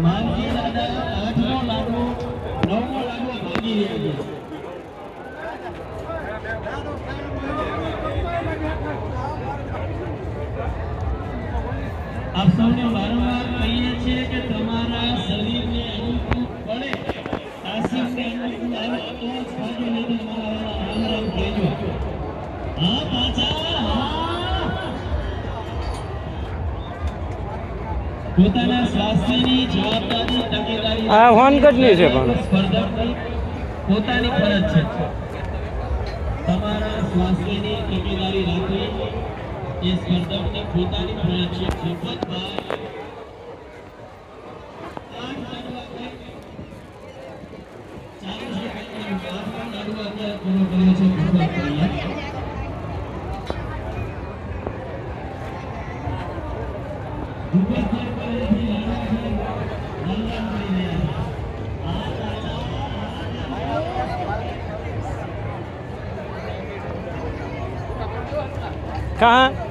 માનજી દાદા 8નો લાડવો 9મો લાડવો ભાગી રહ્યા છે। આપ સૌને વારંવાર કહીએ છીએ કે તમારા શરીરને અનુકૂળ પડે, આશીષને અનુકૂળ આવે તો જ ખાજો, નહીં તો તમારા રામ રામ કહેજો। હા પાછા પોતાના સ્વાસ્થ્યની જવાબદારી તકેદારી આ હોનગઢની છે પણ સ્પર્ધકની પોતાની ફરજ છે। તમારા સ્વાસ્થ્યની તકેદારી રાખવી એ સ્પર્ધકની પોતાની ફરજ છે। જગતભાઈ कहाँ